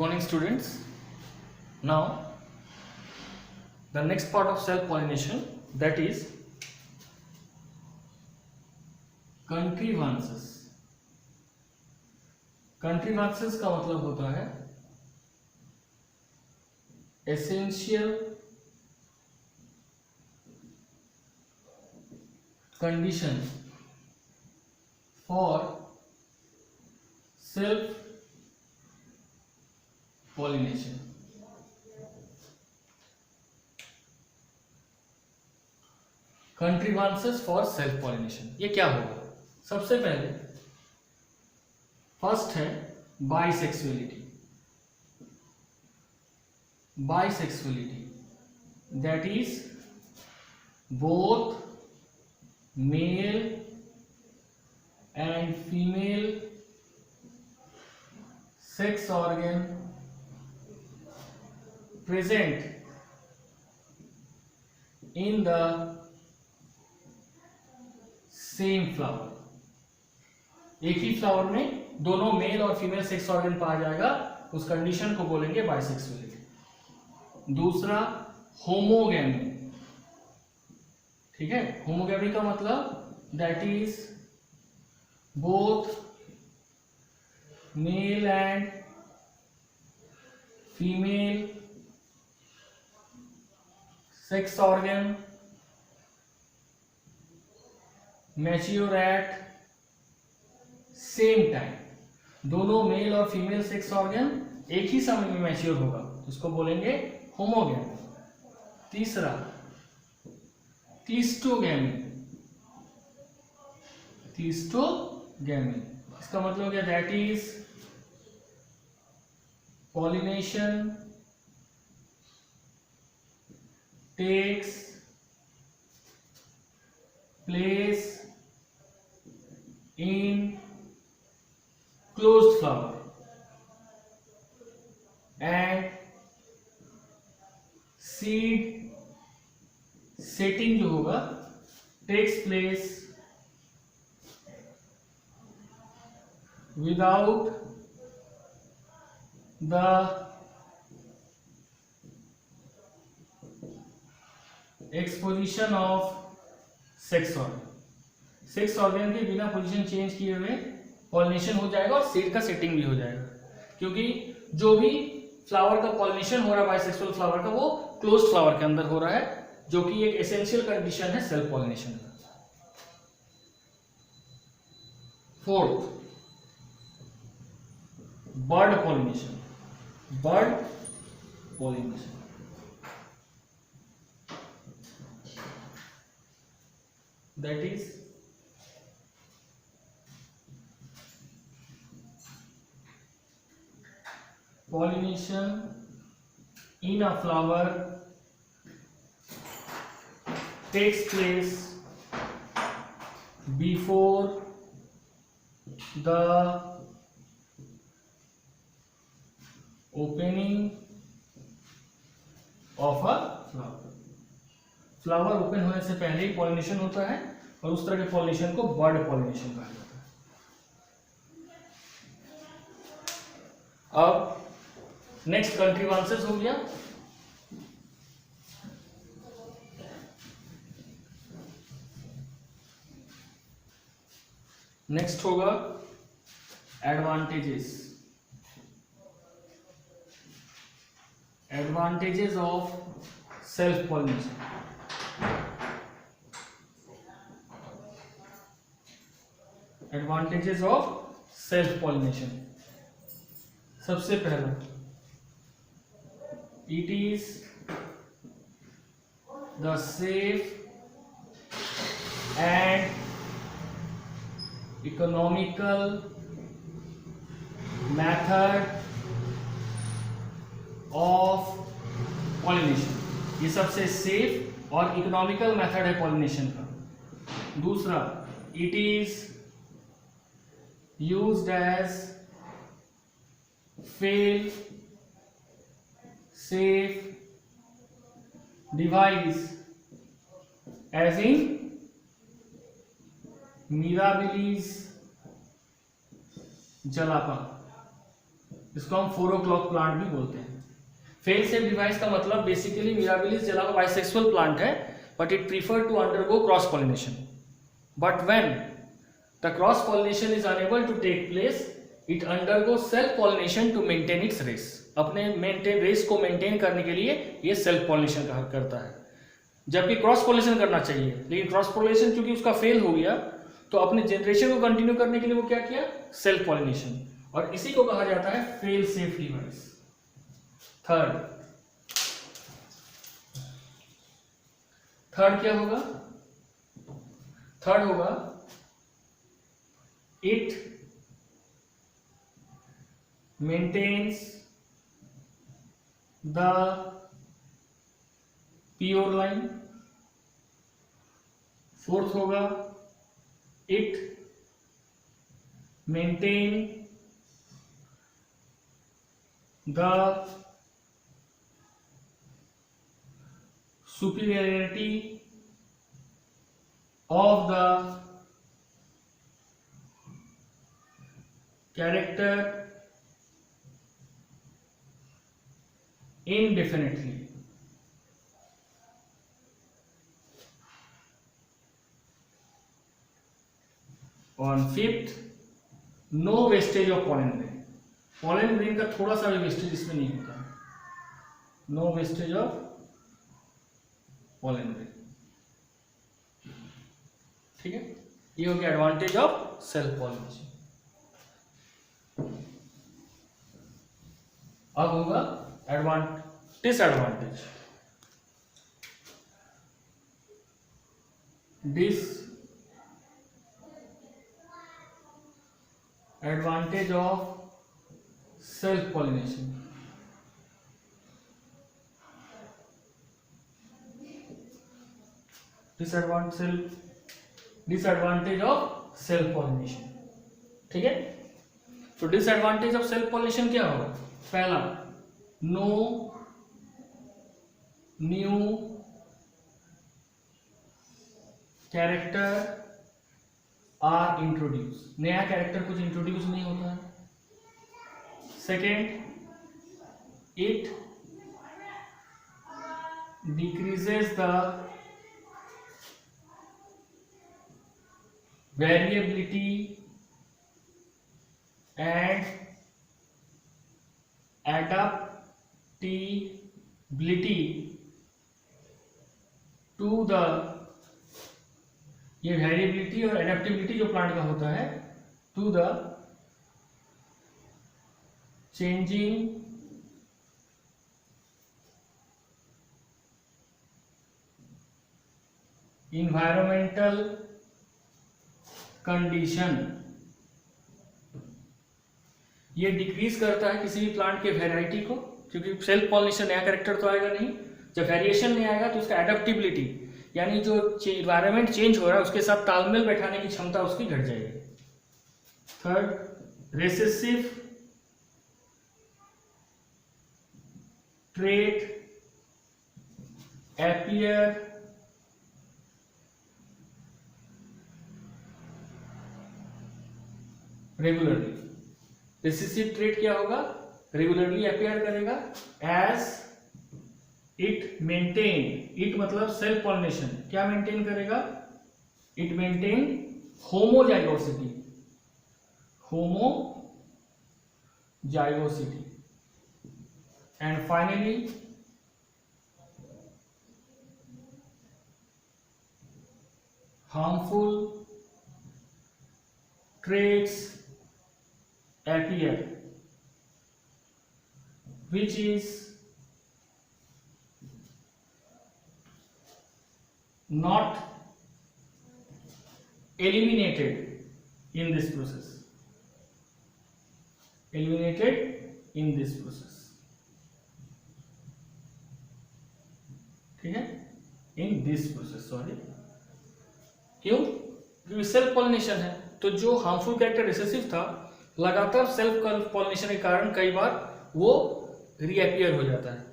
morning students. Now the next part of self pollination, that is contrivances. कंट्रीवांसेस का मतलब होता है essential condition for self pollination. Contrivances for self pollination, ये क्या होगा? सबसे पहले फर्स्ट है bisexuality. Bisexuality that is both male and female sex organ present in the same flower. एक ही फ्लावर में दोनों मेल और फीमेल सेक्स ऑर्गन पाया जाएगा, उस कंडीशन को बोलेंगे बाइसेक्सुअलिटी. दूसरा होमोगैमी. ठीक है, होमोगैमी का मतलब that is both male and female sex organ mature at same time. दोनों मेल और फीमेल सेक्स ऑर्गन एक ही समय में मैच्योर होगा, उसको बोलेंगे होमोगैमी. तीसरा क्लिस्टोगैमी. क्लिस्टोगैमी इसका मतलब क्या? That is pollination takes place in closed flower and seed setting जो होगा takes place without the exposition of sex organ. Sex organ के बिना पोजीशन चेंज किए हुए पॉलिनेशन हो जाएगा और सीड का सेटिंग भी हो जाएगा, क्योंकि जो भी फ्लावर का पॉलिनेशन हो रहा है बाइसेक्सुअल फ्लावर का, वो क्लोज्ड फ्लावर के अंदर हो रहा है, जो कि एक एसेंशियल कंडीशन है सेल्फ पॉलिनेशन का. Fourth bird pollination. Bird pollination that is pollination in a flower takes place before the opening of a flower. Flower open होने से पहले ही पॉलिनेशन होता है, और उस तरह के पॉलिनेशन को बर्ड पॉलिनेशन कहा जाता है. अब नेक्स्ट कंट्रीवांसेस हो गया. नेक्स्ट होगा advantages. Advantages of self pollination. Advantages of self pollination. सबसे पहला, it is the safe and economical method of pollination. ये सबसे सेफ और इकोनॉमिकल मेथड है पॉलिनेशन का. दूसरा, it is used as fail safe device as in Mirabilis jalapa. इसको हम 4 o'clock प्लांट भी बोलते हैं। फेल सेफ डिवाइस का मतलब basically Mirabilis jalapa bisexual plant है, but it prefer to undergo cross pollination, but when the cross pollination is unable to take place it undergo self pollination to maintain its race. अपने race को maintain करने के लिए ये self pollination करता है, जबकि क्रॉस पॉलिनेशन करना चाहिए, लेकिन क्रॉस पॉलिनेशन चूंकि उसका फेल हो गया तो अपने जनरेशन को कंटिन्यू करने के लिए वो क्या किया, सेल्फ पॉलिनेशन, और इसी को कहा जाता है फेल सेफ डिवाइस। थर्ड क्या होगा, थर्ड होगा it maintains the pure line. Fourth होगा it maintain the superiority of the character indefinitely। On fifth, no wastage of pollen grain। pollen grain का थोड़ा सा भी वेस्टेज इसमें नहीं होता है, no wastage of pollen grain। ठीक है, ये हो गया एडवांटेज ऑफ सेल्फ पॉलिनेशन। अब होगा disadvantage. Disadvantage of self pollination. Disadvantage of self pollination. ठीक है, तो डिसएडवांटेज ऑफ सेल्फ पॉलिनेशन क्या होगा, पहला, no new character are introduce. नया कैरेक्टर कुछ इंट्रोड्यूस नहीं होता है। Second, it decreases the variability and adaptability to the, ये वेरिएबिलिटी और एडेप्टेबिलिटी जो प्लांट का होता है, to the changing environmental condition. ये डिक्रीज करता है किसी भी प्लांट के वेराइटी को, क्योंकि सेल्फ पॉलिनेशन नया कैरेक्टर तो आएगा नहीं, जब वेरिएशन नहीं आएगा तो उसका एडेप्टेबिलिटी यानी जो इन्वायरमेंट चेंज हो रहा है उसके साथ तालमेल बैठाने की क्षमता उसकी घट जाएगी। Third, recessive trait appear regularly. Recessive trait क्या होगा, रेगुलरली अपियर करेगा एज इट मेंटेन, इट मतलब सेल्फ पॉलिनेशन, क्या मेंटेन करेगा, it maintain homozygosity, homozygosity and finally harmful traits appear which is not eliminated in this process, ठीक है, in this process, sorry, क्यों, क्योंकि सेल्फ पॉलिनेशन है, तो जो हार्मफुल कैरेक्टर रिसेसिव था लगातार सेल्फ पॉलिनेशन के कारण कई बार वो रीअपियर हो जाता है,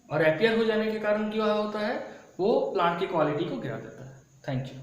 और अपियर हो जाने के कारण क्या होता है, वो प्लांट की क्वालिटी को गिरा देता है। Thank you.